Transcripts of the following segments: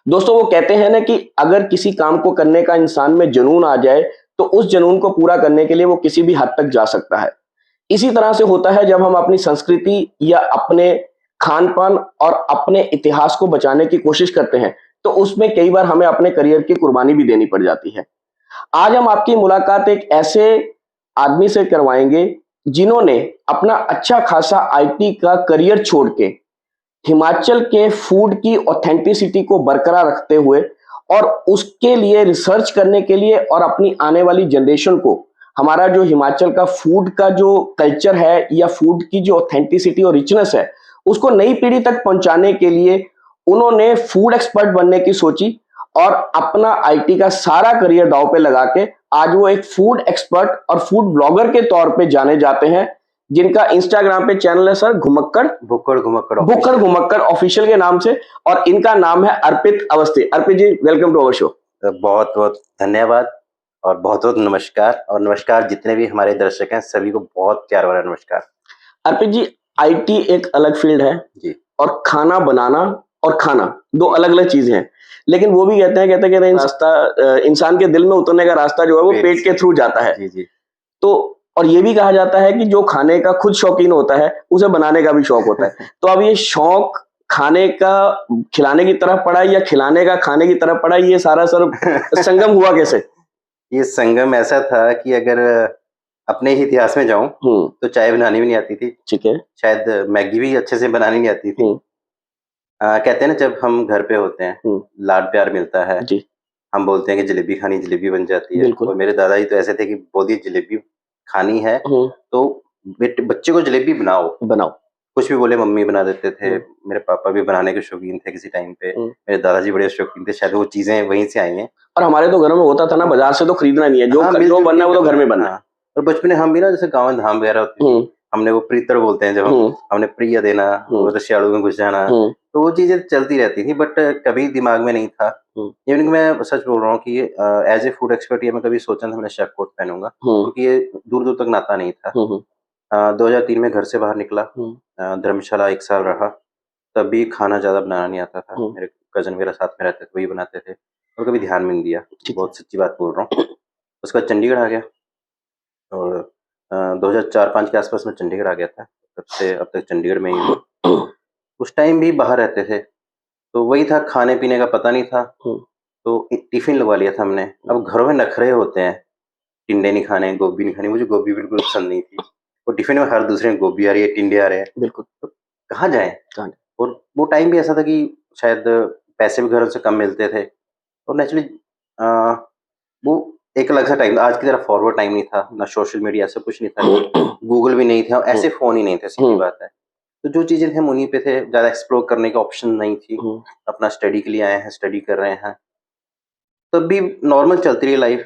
दोस्तों वो कहते हैं ना कि अगर किसी काम को करने का इंसान में जुनून आ जाए, तो उस जुनून को पूरा करने के लिए वो किसी भी हद तक जा सकता है। इसी तरह से होता है जब हम अपनी संस्कृति या अपने खान-पान और अपने इतिहास को बचाने की कोशिश करते हैं, तो उसमें कई बार हमें अपने करियर की कुर्बानी भी देनी पड़ जाती है। आज हम आपकी मुलाकात एक ऐसे आदमी से करवाएँगे, जिन्होंने अपना अच्छा खासा आईटी का करियर छोड़ के हिमाचल के फूड की ऑथेंटिसिटी को बरकरार रखते हुए और उसके लिए रिसर्च करने के लिए और अपनी आने वाली जनरेशन को हमारा जो हिमाचल का फूड का जो कल्चर है या फूड की जो ऑथेंटिसिटी और रिचनेस है, उसको नई पीढ़ी तक पहुंचाने के लिए उन्होंने फूड एक्सपर्ट बनने की सोची और अपना आईटी का सारा करियर दांव पे लगा के आज वो एक फूड एक्सपर्ट और फूड ब्लॉगर के तौर पे जाने जाते हैं, जिनका इंस्टाग्राम पे चैनल है सर घुमक्कड़ भुक्कड़ घुमक्कड़ ऑफिशियल के नाम से। और इनका नाम है अर्पित अवस्थी। अर्पित जी, वेलकम टू अवर शो। बहुत बहुत धन्यवाद और बहुत बहुत नमस्कार, और नमस्कार जितने भी हमारे दर्शक हैं सभी को बहुत प्यार भरा नमस्कार। अर्पित जी, आईटी एक अलग फील्ड है जी। और खाना बनाना और खाना दो अलग अलग चीजें हैं, लेकिन वो भी कहते हैं रास्ता इंसान के दिल में उतरने का रास्ता जो है वो पेट के थ्रू जाता है। जी जी। तो और ये भी कहा जाता है कि जो खाने का खुद शौकीन होता है उसे बनाने का भी शौक होता है। तो अब ये शौक खाने का खिलाने की तरफ पड़ा या खिलाने का खाने की तरफ पड़ा, ये सारा सर संगम हुआ कैसे? ये संगम ऐसा था कि अगर अपने ही इतिहास में जाऊं तो चाय बनानी भी नहीं आती थी। ठीक है। शायद मैगी भी अच्छे से बनानी नहीं आती थी। कहते हैं ना, जब हम घर पे होते हैं लाड प्यार मिलता है जी। हम बोलते हैं कि जलेबी खानी, जलेबी बन जाती है। बिल्कुल। और मेरे दादाजी तो ऐसे थे कि बोल दिए जलेबी खानी है तो बच्चे को जलेबी बनाओ। कुछ भी बोले मम्मी बना देते थे। मेरे पापा भी बनाने के शौकीन थे किसी टाइम पे। मेरे दादाजी बड़े शौकीन थे, शायद वो चीजें वहीं से आई हैं। और हमारे तो घरों में होता था ना, बाजार से तो खरीदना नहीं है, जो बनना है वो तो घर में बनना है। और बचपन में हम भी ना, जैसे गाँव में धाम वगैरह होती थी, हमने वो प्रीतर बोलते हैं, जब हमने प्रिय देना, वो रशियाड़ू में घुस जाना, तो वो चीजें चलती रहती थी, बट कभी दिमाग में नहीं था। इवन कि मैं सच बोल रहा हूँ कि एज ए फूड एक्सपर्ट ये मैं कभी सोचा था मैं शेफ कोट पहनूंगा, क्योंकि ये दूर दूर तक नाता नहीं था। 2003 में घर से बाहर निकला, धर्मशाला 1 साल रहा, तब भी खाना ज्यादा बनाना नहीं आता था। मेरे कजन वगैरह साथ में रहते थे, वही बनाते थे, और कभी ध्यान में नहीं दिया। बहुत सच्ची बात बोल रहा हूँ। उसके बाद चंडीगढ़ आ गया, और 2004-5 के आसपास में चंडीगढ़ आ गया था। तब से अब तक चंडीगढ़ में ही हूँ। उस टाइम भी बाहर रहते थे, तो वही था, खाने पीने का पता नहीं था, तो टिफिन लगवा लिया था हमने। अब घरों में नखरे होते हैं, टिंडे नहीं खाने, गोभी नहीं खानी। मुझे गोभी बिल्कुल पसंद नहीं थी, और टिफिन में हर दूसरे में गोभी आ रही है, टिंडे आ रहे हैं। बिल्कुल। तो कहाँ जाएं? और वो टाइम भी ऐसा था कि शायद पैसे भी घरों से कम मिलते थे, और नेचुरली वो एक अलग सा टाइम था। आज की तरह फॉरवर्ड टाइम नहीं था, ना सोशल मीडिया, ऐसा कुछ नहीं था, गूगल भी नहीं था, ऐसे फोन ही नहीं थे, सीधी बात है। तो जो चीजें थे हम उन्हीं पे थे, ज्यादा एक्सप्लोर करने का ऑप्शन नहीं थी। अपना स्टडी के लिए आए हैं, स्टडी कर रहे हैं, तब भी नॉर्मल चलती रही लाइफ।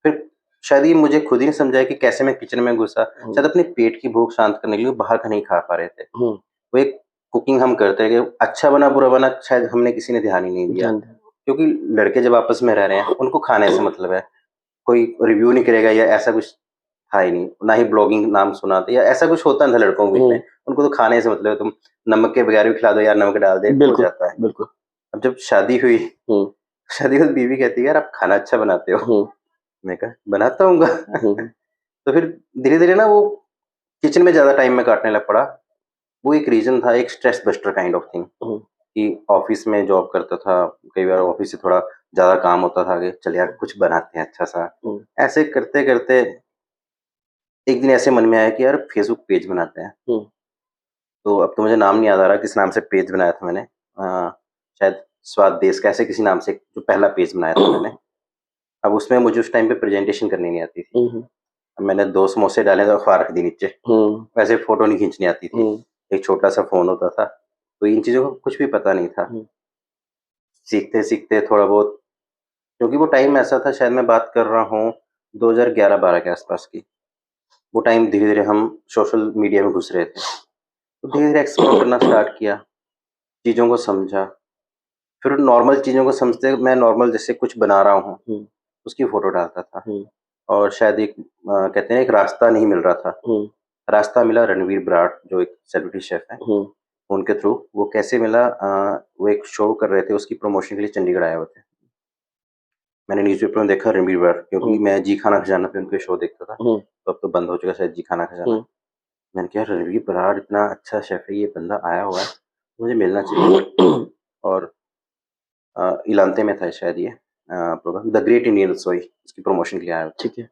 फिर शायद ये मुझे खुद ही नहीं समझाया कि कैसे मैं किचन में घुसा। शायद अपने पेट की भूख शांत करने के लिए बाहर का नहीं खा पा रहे थे। वो एक कुकिंग हम करते हैं कि अच्छा बना बुरा बना, शायद हमने किसी ने ध्यान ही नहीं दिया, क्योंकि लड़के जब आपस में रह रहे हैं उनको खाने से मतलब है, कोई रिव्यू नहीं करेगा या ऐसा कुछ था ही नहीं। ना ही ब्लॉगिंग नाम सुना था या ऐसा कुछ होता था लड़कों के बीच में। उनको तो खाने से मतलब है, तुम नमक के बगैर भी खिला दो यार, नमक डाल दे, हो जाता है। बिल्कुल। अब जब शादी हुई, शादी के बाद बीवी कहती है यार आप खाना अच्छा बनाते हो। मैं कहा बनाता हूँ। तो फिर धीरे धीरे ना वो किचन में ज्यादा टाइम में काटने लग पड़ा। वो एक रीजन था, एक stress buster kind of thing, कि ऑफिस में जॉब करता था, कई बार ऑफिस से थोड़ा ज्यादा काम होता था कि चल यार कुछ बनाते हैं अच्छा सा। ऐसे करते करते एक दिन ऐसे मन में आया कि यार फेसबुक पेज बनाते हैं। तो अब तो मुझे नाम नहीं याद आ रहा किस नाम से पेज बनाया था मैंने। शायद स्वाद देश का, ऐसे किसी नाम से जो पहला पेज बनाया था मैंने। अब उसमें मुझे उस टाइम पे प्रेजेंटेशन करनी नहीं आती थी। अब मैंने 2 समोसे डाले तो अखबार रख दी नीचे। वैसे फोटो नहीं खींचनी आती थी, एक छोटा सा फोन होता था, तो इन चीजों का कुछ भी पता नहीं था। सीखते सीखते थोड़ा बहुत, क्योंकि वो टाइम ऐसा था, शायद मैं बात कर रहा हूँ 2011-12 के आसपास की। वो टाइम धीरे धीरे हम सोशल मीडिया में घुस रहे थे, तो धीरे धीरे एक्सप्लोर करना स्टार्ट किया, चीज़ों को समझा। फिर नॉर्मल चीज़ों को समझते मैं नॉर्मल जैसे कुछ बना रहा हूँ, उसकी फ़ोटो डालता था। और शायद एक कहते हैं एक रास्ता नहीं मिल रहा था। रास्ता मिला रणवीर बराड़, जो एक सेलिब्रिटी शेफ़ हैं। उनके थ्रू वो कैसे मिला, वो एक शो कर रहे थे, उसकी प्रमोशन के लिए चंडीगढ़ आए हुए थे। मैंने न्यूज़पेपर में देखा रणबीर बरार, क्योंकि मैं जी खाना खजाना पे उनके शो देखता था, तो अब तो बंद हो चुका है शायद जी खाना खजाना। मैंने कहा रणबीर बरार इतना अच्छा शेफ़ है, ये बंदा आया हुआ है, मुझे मिलना चाहिए। और इलांते में था शायद ये प्रोग्राम, द ग्रेट इंडियन रसोई, उसकी प्रमोशन के लिए आया हुआ था। ठीक है।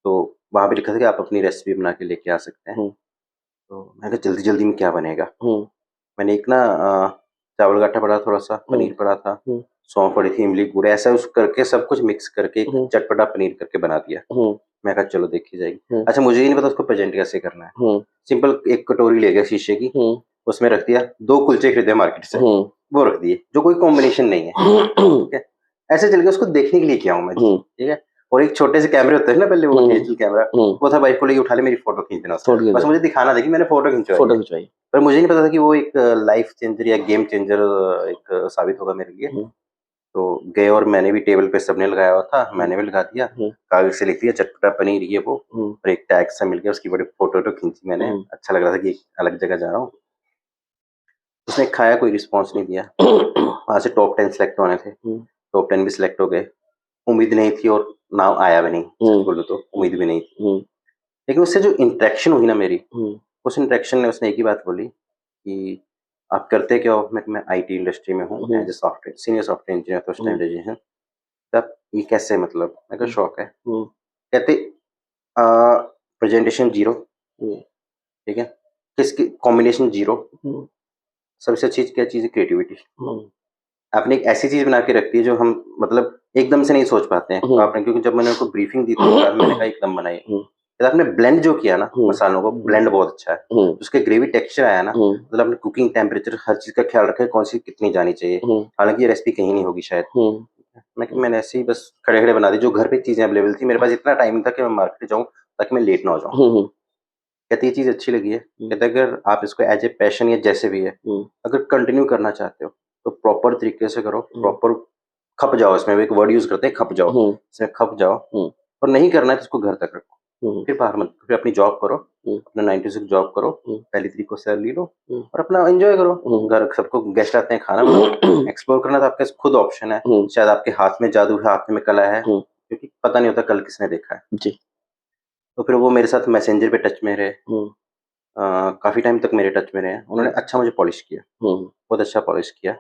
तो वहाँ पे लिखा था कि आप अपनी रेसिपी बना के लेके आ सकते हैं। तो मैं कहा जल्दी-जल्दी में क्या बनेगा? मैंने एक ना चावल का आटा पड़ा, थोड़ा-सा पनीर पड़ा था, सौंफ पड़ी थी, इमली, गुड़, ऐसा उस करके सब कुछ मिक्स करके एक चटपटा पनीर करके बना दिया। मैं कहा चलो देखी जाएगी। अच्छा मुझे ही नहीं पता उसको प्रेज़ेंट कैसे करना है। सिंपल एक कटोरी ले गया शीशे की, उसमें रख दिया, 2 कुलचे खरीदे मार्केट से, वो रख दिए, जो कोई कॉम्बिनेशन नहीं है, ठीक है? ऐसे चल के उसको देखने के लिए किया हूँ मैं, ठीक है? और एक छोटे से कैमरे होते हैं ना पहले, वो डिजिटल कैमरा, वो था, वाइफ को लेके उठा ले, मेरी फ़ोटो खींच देना उससे। बस मुझे दिखाना था कि मैंने फ़ोटो खिंचवाई है। पर मुझे नहीं पता था कि वो एक लाइफ़ चेंजर या गेम चेंजर एक साबित होगा मेरे लिए। तो गए और मैंने भी, टेबल पे सबने लगाया हुआ था, मैंने भी लगा दिया, कागज़ से लिख दिया चटपटा पनीर ये वो, और एक टैग सा मिल गया, उसकी बड़ी फ़ोटो-वोटो खींची मैंने, अच्छा लग रहा था कि अलग जगह जा रहा हूँ। उसने खाया, कोई रिस्पॉन्स नहीं दिया। वहाँ से टॉप 10 सेलेक्ट होने थे, टॉप 10 भी सिलेक्ट हो गए। उम्मीद नहीं थी और नाम आया भी नहीं, सच बोलूँ तो उम्मीद भी नहीं थी। लेकिन उससे जो इंटरेक्शन हुई ना मेरी, उस इंटरेक्शन में उसने एक ही बात बोली कि आप करते क्या हो? मैं आईटी इंडस्ट्री में हूँ, as a software senior software engineer था उस टाइम रजिस्ट्रेशन। तब ये कैसे, मतलब? मैं कहा शौक है। कहते अ, प्रेज़ेंटेशन 0, ठीक है? किसकी कॉम्बिनेशन 0, सबसे अच्छी क्या चीज़ है? क्रिएटिविटी। आपने एक ऐसी चीज़ बना के रखी है जो हम, मतलब एकदम से नहीं सोच पाते हैं। तो आपने, क्योंकि जब मैंने उनको ब्रीफिंग दी थी, मैंने कहा एकदम बनाइए। फिर आपने ब्लेंड जो किया ना मसालों को, ब्लेंड बहुत अच्छा है। उसके ग्रेवी टेक्सचर आया ना, मतलब आपने कुकिंग टेम्परेचर हर चीज़ का ख्याल रखा है, कौन-सी कितनी जानी चाहिए। हालाँकि ये रेसिपी कहीं नहीं होगी शायद। मैंने ऐसे ही बस खड़े-खड़े बना दी, जो घर पे चीज़ें अवेलेबल थी। मेरे पास इतना टाइम नहीं था कि मैं मार्केट जाऊँ ताकि मैं लेट ना हो जाऊँ। कहते ये चीज़ अच्छी लगी है। कहते अगर आप इसको एज़ ए पैशन या जैसे भी है, अगर कंटिन्यू करना चाहते हो, तो प्रॉपर तरीके से करो, प्रॉपर खप जाओ इसमें, वो एक वर्ड यूज़ करते हैं, खप जाओ, इसमें खप जाओ, और नहीं करना है तो इसको घर तक रखो। फिर बाहर मत, फिर अपनी जॉब करो, अपना 9 टू 6 जॉब करो, पहली तारीख को सैलरी लो और अपना एन्जॉय करो। घर सबको गेस्ट आते हैं, खाना बनाओ, एक्सप्लोर करना तो आपके पास खुद ऑप्शन है। शायद आपके हाथ में जादू है, हाथ में कला है, क्योंकि पता नहीं होता कल किसने देखा है। तो फिर वो मेरे साथ मैसेंजर पे टच में रहे। काफ़ी टाइम तक मेरे टच में रहे हैं। उन्होंने अच्छा मुझे पॉलिश किया, बहुत अच्छा पॉलिश किया।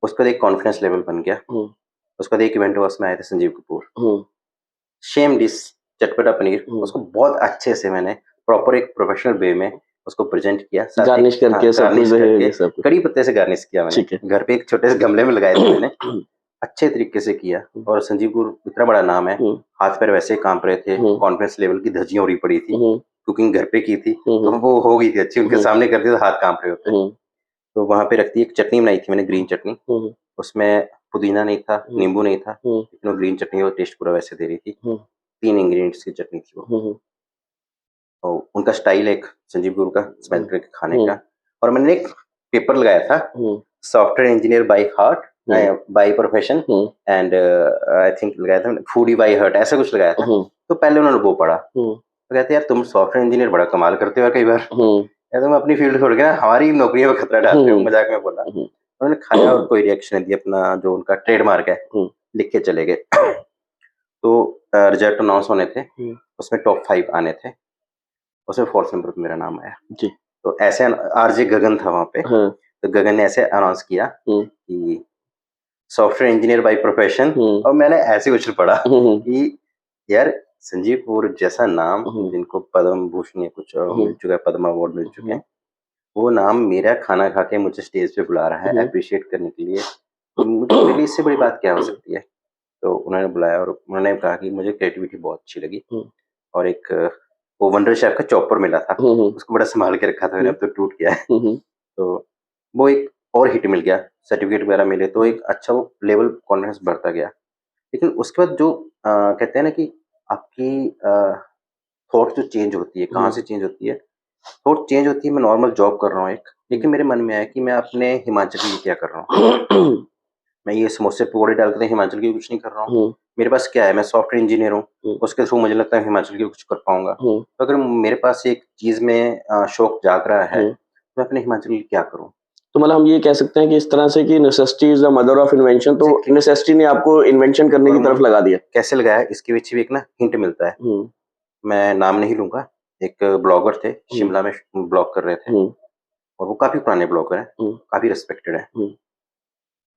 उसके बाद एक कॉन्फिडेंस लेवल बन गया। उसके बाद एक इवेंट हुआ, उसमें आए थे संजीव कपूर। सेम डिश, चटपटा पनीर, उसको बहुत अच्छे से मैंने प्रॉपर एक प्रोफेशनल वे में उसको प्रेज़ेंट किया। साथ गार्निश एक करके सब गार्निश कुछ करके सब कुछ। कड़ी पत्ते से गार्निश किया मैंने। ठीक है। घर पे एक छोटे से गमले में लगाए थे मैंने। अच्छे तरीके से किया, और संजीव कपूर इतना बड़ा नाम है, हाथ-पैर वैसे ही काँप रहे थे, कॉन्फिडेंस लेवल की धज्जियाँ उड़ी पड़ी थी। कुकिंग घर पे की थी, तो वो हो गई थी अच्छी, उनके सामने कर दिया तो हाथ काँप रहे होते। तो वहाँ पे रख दी, एक चटनी बनाई थी मैंने, ग्रीन चटनी। उसमें पुदीना नहीं था, नींबू नहीं था, लेकिन वो ग्रीन चटनी, वो टेस्ट पूरा वैसे दे रही थी। 3 इंग्रीडिएंट्स की चटनी थी वो। और उनका स्टाइल एक संजीव गुरु का स्मेल करके खाने का। और मैंने एक पेपर लगाया था, software engineer by heart, by profession, and I think लगाया था फूडी बाय हार्ट, ऐसा कुछ लगाया था। तो पहले उन्होंने वो पढ़ा, तो कहते यार तुम सॉफ्टवेयर इंजीनियर बड़ा कमाल करते हो कई बार, या तुम अपनी फील्ड छोड़ के ना हमारी नौकरियों में खतरा डाल रहे हो, मजाक में बोला। उन्होंने खाया और कोई रिएक्शन नहीं दिया, अपना जो उनका ट्रेडमार्क है लिख के चले गए। तो रिजल्ट अनाउंस होने थे, उसमें टॉप 5 आने थे, उसमें 4th नंबर पे मेरा नाम आया। जी। तो ऐसे आरजे गगन था वहाँ पे। तो गगन ने ऐसे अनाउंस किया कि सॉफ्टवेयर इंजीनियर बाय प्रोफेशन, और मैंने ऐसे उछल पड़ा कि यार संजीव कपूर जैसा नाम, जिनको पद्म भूषण या कुछ मिल चुका है, पद्म अवार्ड मिल चुके हैं, वो नाम मेरा खाना खा के मुझे स्टेज पे बुला रहा है एप्रिशिएट करने के लिए, मेरे लिए इससे बड़ी बात क्या हो सकती है। तो उन्होंने बुलाया और उन्होंने कहा कि मुझे क्रिएटिविटी बहुत अच्छी लगी, और एक वो वंडर शेफ का चॉपर मिला था, उसको बड़ा संभाल के रखा था मैंने, अब तो टूट गया है। तो वो एक और हिट मिल गया, सर्टिफिकेट वगैरह मिले, तो एक अच्छा वो लेवल कॉन्फिडेंस बढ़ता गया। लेकिन उसके बाद जो कहते हैं ना कि आपकी थॉट जो चेंज होती है, कहाँ से चेंज होती है? थॉट चेंज होती है, मैं नॉर्मल जॉब कर रहा हूँ एक, लेकिन मेरे मन में आया कि मैं अपने हिमाचल के लिए क्या कर रहा हूँ? मैं ये समोसे पकौड़े डाल के तो हिमाचल के लिए कुछ नहीं कर रहा हूँ। मेरे पास क्या है, मैं सॉफ्टवेयर इंजीनियर हूँ, उसके थ्रू मुझे लगता है हिमाचल के लिए कुछ कर पाऊँगा। तो अगर मेरे पास एक चीज़ में शौक जाग रहा है, मैं अपने हिमाचल के लिए क्या करूँ? तो मतलब हम ये कह सकते हैं कि इस तरह से कि necessity is the mother of invention, तो एग्ज़ैक्टली। नेसेसिटी ने आपको इन्वेंशन करने और की तरफ लगा दिया। कैसे लगाया इसके पीछे भी एक ना हिंट मिलता है। हुँ, मैं नाम नहीं लूँगा, एक ब्लॉगर थे, हुँ, शिमला में ब्लॉग कर रहे थे हुँ, और वो काफ़ी पुराने ब्लॉगर हैं, हुँ, काफ़ी रिस्पेक्टेड हैं। हुँ,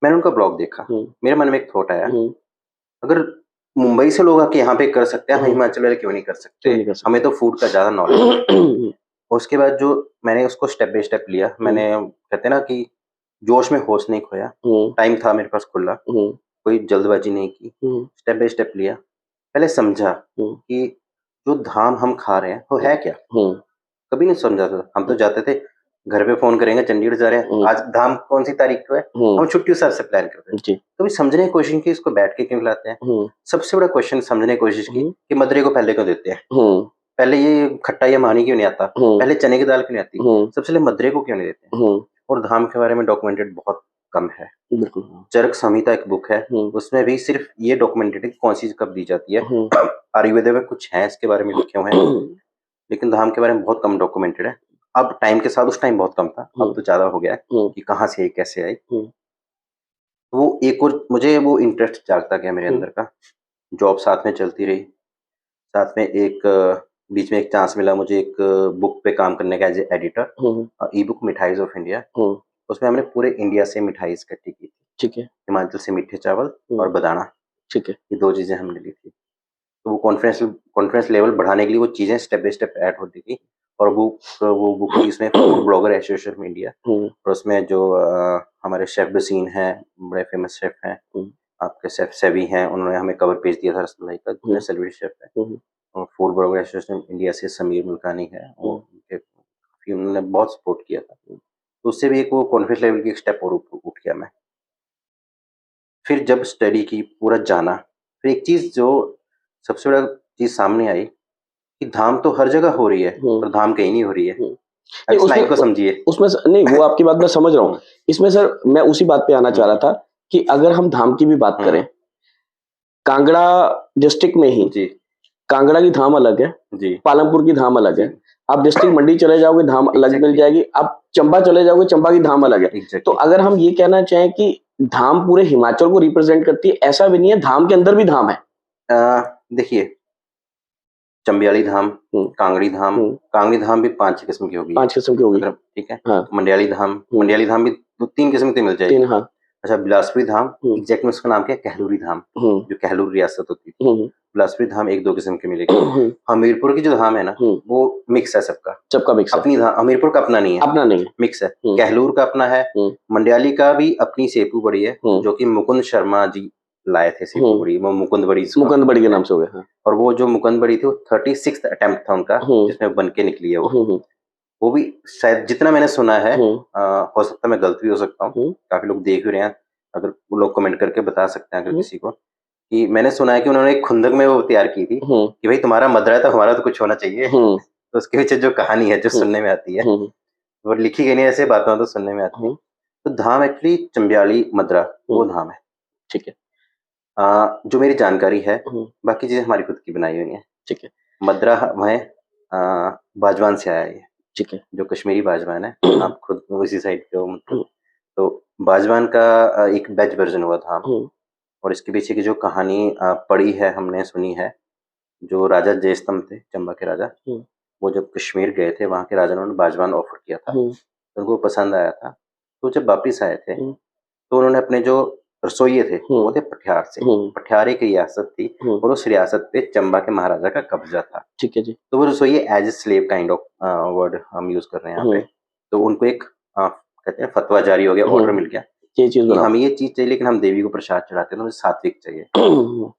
मैंने उनका ब्लॉग देखा, हुँ, मेरे मन में एक थॉट आया, हुँ, अगर मुंबई से लोग आके यहाँ पे कर सकते हैं, हम हुँ, हिमाचल वाले क्यों नहीं कर क्यों सकते? नहीं कर हमें सकते? तो फूड का ज़्यादा नॉलेज है। हुँ, उसके बाद जो मैंने उसको स्टेप बाय स्टेप लिया, हुँ, मैंने कहते हैं ना कि जोश में होश नहीं खोया, हुँ, टाइम था मेरे पास खुला, हुँ, कोई जल्दबाजी नहीं की, हुँ, स्टेप बाय स्टेप लिया। पहले समझा हुँ, कि जो धाम हम खा रहे हैं, वो है क्या? हुँ, कभी नहीं समझा था। हम तो हुँ, जाते थे, घर पे फ़ोन करेंगे, चंडीगढ़ जा रहे हैं, हुँ, आज धाम कौन-सी तारीख को है? हुँ, हम छुट्टी उस हिसाब से प्लान करते थे। जी, कभी समझने की कोशिश की इसको बैठ के क्यों खिलाते हैं? हुँ, सबसे बड़ा क्वेश्चन समझने की कोशिश की हुँ, कि मदरे को पहले क्यों देते हैं? हुँ, पहले ये खट्टा या मानी क्यों नहीं आता? हुँ, पहले चने की दाल क्यों नहीं आती? हुँ, सबसे पहले मदरे को क्यों नहीं देते हैं? हुँ, और धाम के बारे में डॉक्यूमेंटेड बहुत कम है। बिल्कुल, चरक संहिता एक बुक है, हुँ, उसमें भी सिर्फ़ ये डॉक्यूमेंटेड है कि कौन-सी चीज़ कब दी जाती है। हुँ, आयुर्वेद में कुछ है इसके बारे में लिखे हुए हैं, लेकिन धाम के बारे में बहुत कम डॉक्यूमेंटेड है। अब टाइम के साथ उस टाइम बहुत कम था, अब हुँ, तो ज़्यादा हो गया है हुँ, कि कहाँ से आई, कैसे आई। हुँ, वो एक और मुझे वो इंटरेस्ट जागता गया मेरे हुँ, अंदर का, जॉब साथ में चलती रही, साथ में एक बीच में एक चांस मिला मुझे एक बुक पे काम करने का as a editor, hmm, e-book mithais of India. हुँ, उसमें हमने पूरे इंडिया से मिठाई इकट्ठी की थी। ठीक है, हिमाचल से मीठे चावल और हुँ, बादाना, ठीक है, ये 2 चीज़ें हमने ली थी। तो वो कॉन्फिडेंस लेवल बढ़ाने के लिए वो चीज़ें स्टेप बाय स्टेप ऐड होती थी और वो बुक थी उसमें food blogger association of India हुँ, और उसमें जो हमारे शेफ़ बसीन हैं, बड़े फ़ेमस शेफ़ हैं, हुँ, आपके शेफ़ सेवी हैं, उन्होंने हमें कवर पेज दिया था रसमलाई का, हुँ, जितने सेलिब्रिटी शेफ़ हैं हुँ, और food blogger association of India से समीर मुल्कानी है, वो हुँ, उनके काफ़ी उन्होंने बहुत सपोर्ट किया था। तो उससे भी एक वो कॉन्फिडेंस लेवल की एक स्टेप और उठ गया मैं। फिर जब स्टडी की, पूरा जाना, फिर एक चीज़ जो सबसे बड़ा चीज़ सामने आई कि धाम तो हर जगह हो रही है, हुँ, पर धाम कहीं नहीं हो रही है। हुँ। अब नहीं इस उसमें लाइन को समझिए। उसमें स नहीं वो आपकी बात मैं समझ रहा हूँ। हुँ, इसमें सर मैं उसी बात पे आना चाह हुँ, रहा था कि अगर हम धाम की भी बात हुँ, करें, कांगड़ा डिस्ट्रिक्ट में ही जी, कांगड़ा की धाम अलग है, जी, पालमपुर की धाम अलग जी, है। आप डिस्ट्रिक्ट मंडी चले जाओगे धाम अलग मिल एग्ज़ैक्टली, जाएगी, आप चंबा चले जाओगे चंबा की धाम अलग है। तो एग्ज़ैक्टली। अगर हम ये कहना चाहें कि धाम पूरे हिमाचल को रिप्रेज़ेंट करती है, ऐसा भी नहीं है, धाम के अंदर भी धाम है। अ, देखिए, चंबियाली धाम, हुँ, हुँ, कांगड़ी धाम भी 5-6 किस्म की होगी। 5 किस्म की होगी। अगर ठीक है, हाँ, तो हुँ, मंडियाली धाम भी 2-3 किस्म की मिल 3 जाएगी। हाँ, अच्छा, बिलासपुरी धाम, हुँ, एग्ज़ैक्ट में उसका नाम क्या है, कहलूरी धाम, हुँ, जो कहलूर रियासत होती थी। हुँ, बिलासपुरी धाम 1-2 किस्म की मिलेगी। हुँ, हमीरपुर की जो धाम है ना, हुँ, वो मिक्स है सबका। सबका मिक्स है, अपनी धा हमीरपुर का अपना नहीं है, अपना नहीं है। मिक्स है। हुँ, कहलूर का अपना है, हुँ, मंडियाली का भी अपनी सेपू बड़ी है, हुँ, जो कि मुकुंद शर्मा जी लाए थे सेपू हुँ, बड़ी, वो मुकुंद बड़ी जिसको हम मुकंदबड़ी के बोलते नाम हैं। से हो गया। हाँ, और वो जो मुकुंद बड़ी थी, वो 36th अटेम्प्ट था उनका, हुँ, जिसमें बन के निकली है वो। हुँ, हुँ, वो भी शायद जितना मैंने सुना है, हुँ, हो सकता है मैं गलत भी हो सकता हूँ, हुँ, काफ़ी लोग देख भी रहे हैं, अगर वो लोग कमेंट करके बता सकते हैं अगर हुँ, किसी को, कि मैंने सुना है कि उन्होंने एक खुंदक में वो तैयार की थी, हुँ, कि भाई तुम्हारा मदरा है तो हमारा तो कुछ होना चाहिए। हुँ, तो उसके पीछे जो कहानी है, जो हुँ, सुनने में आती है, हुँ, वो लिखी गई नहीं, ऐसे बातें तो सुनने में आती है। हुँ, तो धाम एक्चुअली चंबियाली मदरा, हुँ, वो धाम है। ठीक है। जो मेरी जानकारी है, हुँ, बाकी चीज़ें हमारी खुद की बनाई हुई हैं। ठीक है, मदरा वह बाजवान से आया है ये, ठीक है। जो कश्मीरी बाजवान है, आप खुद उसी साइड के हो मतलब। हुँ, तो बाजवान का एक वेज वर्ज़न हुआ था हुँ, और इसके पीछे की जो कहानी पढ़ी है, हमने सुनी है, जो राजा जयस्तंभ थे, चंबा के राजा, हुँ, वो जब कश्मीर गए थे, वहाँ के राजा ने उन्हें बाजवान ऑफ़र किया था, हुँ, तो उनको पसंद आया था। तो जब वापिस आए थे, हुँ, तो उन्होंने अपने जो रसोइये थे, वो हुँ, थे पटियार से। हुँ, पटियार एक रियासत थी हुँ, और उस रियासत पे चंबा के महाराजा का कब्ज़ा था। ठीक है जी। तो वो रसोइये as a slave kind of word हम यूज़ कर रहे हैं यहाँ पे। हुँ, तो उनको एक कहते हैं फतवा जारी हो गया, ऑर्डर हुँ, मिल गया ये चीज़ कि बनाओ। हमें ये चीज़ चाहिए लेकिन हम देवी को प्रसाद चढ़ाते हैं, तो हमें सात्विक चाहिए। हुँ,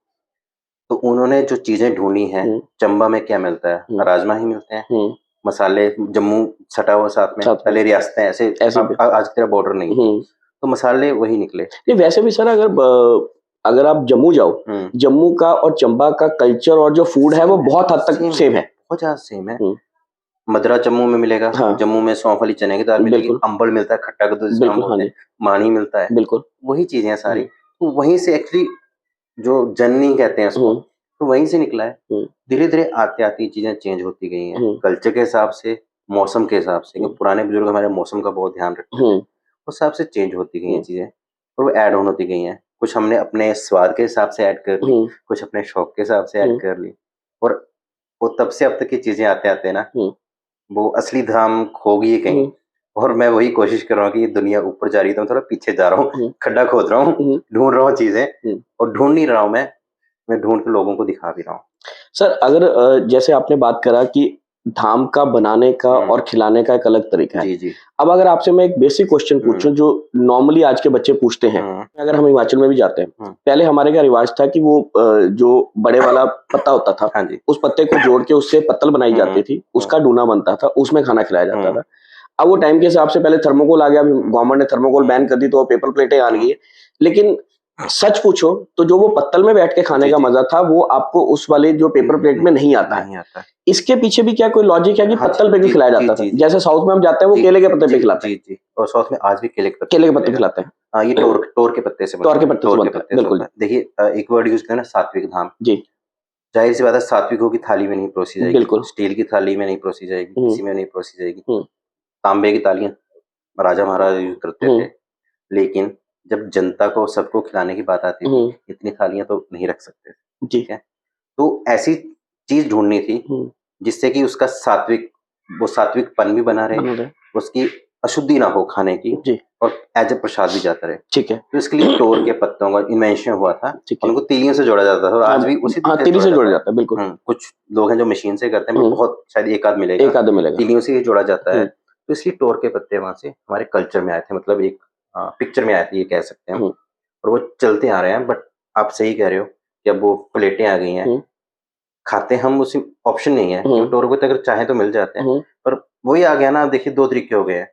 तो उन्होंने जो चीज़ें ढूँढी हैं, हुँ, चंबा में क्या मिलता है? हुँ, राजमा ही मिलते हैं, हुँ, मसाले जम्मू सटा हुआ साथ में, साथ में पहले रियासतें ऐसे ऐसे भी अब आज की तरह बॉर्डर नहीं थी, हुँ, तो मसाले वही निकले। नहीं वैसे भी सर अगर आप जम्मू जाओ, हुँ, जम्मू का और चंबा का कल्चर और जो फूड है वो बहुत हद तक सेम है, सेम है। बहुत ज़्यादा सेम है। हुँ, मदरा जम्मू में मिलेगा, हाँ, जम्मू में सौंफ वाली चने की दाल मिलेगी, बिल्कुल, अंबल मिलता है, खट्टा कद्दू जिसको हम बिल्कुल, हाँ बोलते हैं, जी, मानी मिलता है, बिल्कुल। वही चीज़ें हैं सारी। हुँ, तो वहीं से एक्चुअली जो जननी कहते हैं उसको, हुँ, तो वहीं से निकला है। हुँ, धीरे-धीरे आते-आते ये चीज़ें चेंज होती गई हैं। हुँ, कल्चर के हिसाब से, मौसम के हिसाब से, क्योंकि पुराने बुजुर्ग हमारे मौसम का बहुत ध्यान रखते थे, उस हिसाब से चेंज होती गई हैं चीज़ें और वो ऐड ऑन होती गई हैं। कुछ हमने अपने स्वाद के हिसाब से ऐड कर ली, कुछ अपने शौक के हिसाब से ऐड कर ली और वो तब से अब तक की चीज़ें आते-आते ना वो असली धाम खो गई है कहीं और मैं वही कोशिश कर रहा हूँ कि ये दुनिया ऊपर जा रही है तो मैं थोड़ा पीछे जा रहा हूँ, खड्डा खोद रहा हूँ, ढूँढ रहा हूँ चीज़ें और ढूँढ नहीं रहा हूँ मैं ढूँढ के लोगों को दिखा भी रहा हूँ। सर अगर जैसे आपने बात करा कि धाम का बनाने का और खिलाने का एक अलग तरीका है। जी, जी। अब अगर आपसे मैं एक बेसिक क्वेश्चन पूछूं जो नॉर्मली आज के बच्चे पूछते हैं, अगर हम हिमाचल में भी जाते हैं, पहले हमारे क्या रिवाज था कि वो जो बड़े वाला पत्ता होता था, हाँ जी। उस पत्ते को जोड़ के उससे पत्तल बनाई जाती थी, उसका डूना बनता था, उसमें खाना खिलाया जाता था। अब वो टाइम के हिसाब से पहले थर्मोकोल आ गया, गवर्नमेंट ने थर्मोकोल बैन कर दी तो पेपर प्लेटें आ गई है, लेकिन सच पूछो तो जो वो पत्तल में बैठ के खाने का मजा था वो आपको उस वाले जो पेपर प्लेट में नहीं आता है। इसके पीछे भी क्या कोई लॉजिक है कि पत्तल पे भी खिलाया जाता था? जैसे साउथ में हम जाते हैं वो केले के पत्ते पे खिलाते हैं। जी, और साउथ में आज भी केले के पत्ते खिलाते हैं। हाँ, ये टोर के पत्ते से बनता है। बिल्कुल। देखिए एक वर्ड यूज़ करें ना, सात्विक धाम। जी। ज़ाहिर-सी बात है सात्विकों की थाली में नहीं परोसी जाएगी। बिल्कुल। स्टील की थाली में नहीं परोसी जाएगी, किसी में नहीं परोसी जाएगी। तांबे की थालियाँ राजा महाराजा यूज़ करते थे। लेकिन जब जनता को सबको खिलाने की बात आती थी, इतनी थालियाँ तो नहीं रख सकते थे, ठीक है? तो ऐसी चीज़ ढूँढनी थी जिससे कि उसका सात्विकपन भी बना रहे, उसकी अशुद्धि ना हो खाने की और एज़ अ प्रसाद भी जाता रहे। ठीक है। तो इसके लिए टोर के पत्तों का इन्वेंशन हुआ था और उनको तीलियों से जोड़ा जाता था और आज भी उसी तीली से जोड़ा जाता है, बिल्कुल। कुछ लोग हैं जो मशीन से करते हैं, बहुत शायद एक आध मिलेगा, तीलियों से ही जोड़ा जाता है। तो इसलिए टोर के पत्ते वहाँ से हमारे कल्चर में आए थे, मतलब एक पिक्चर में आए थे ये कह सकते हैं और वो चलते आ रहे हैं। बट आप सही कह रहे हो कि अब वो प्लेटें आ गई हैं, खाते हम उसी ऑप्शन नहीं है, टोर के अगर चाहें तो मिल जाते हैं, पर वही आ गया ना। देखिए 2 तरीके हो गए हैं,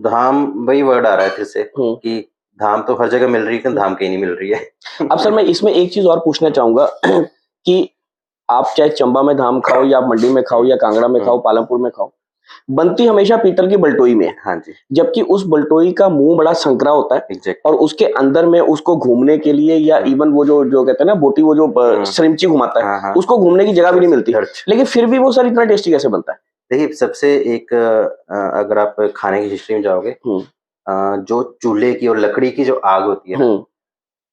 धाम वही वर्ड आ रहा है फिर से कि धाम तो हर जगह मिल रही है, लेकिन धाम कहीं नहीं मिल रही है। अब सर मैं इसमें एक चीज़ और पूछना चाहूँगा कि आप चाहे चंबा में धाम खाओ या आप मंडी में खाओ या कांगड़ा में खाओ, पालमपुर में खाओ, बनती हमेशा पीतल की बलटोई में है। हाँ जी। जबकि उस बलटोई का मुंह बड़ा संकरा होता है और उसके अंदर में उसको घूमने के लिए या इवन वो जो कहते हैं ना बोटी, वो जो श्रिम्ची घुमाता है, उसको घूमने की जगह भी नहीं मिलती, लेकिन फिर भी वो सर इतना टेस्टी कैसे बनता है? देखिए सबसे एक अगर आप खाने की हिस्ट्री में जाओगे, जो चूल्हे की और लकड़ी की जो आग होती है,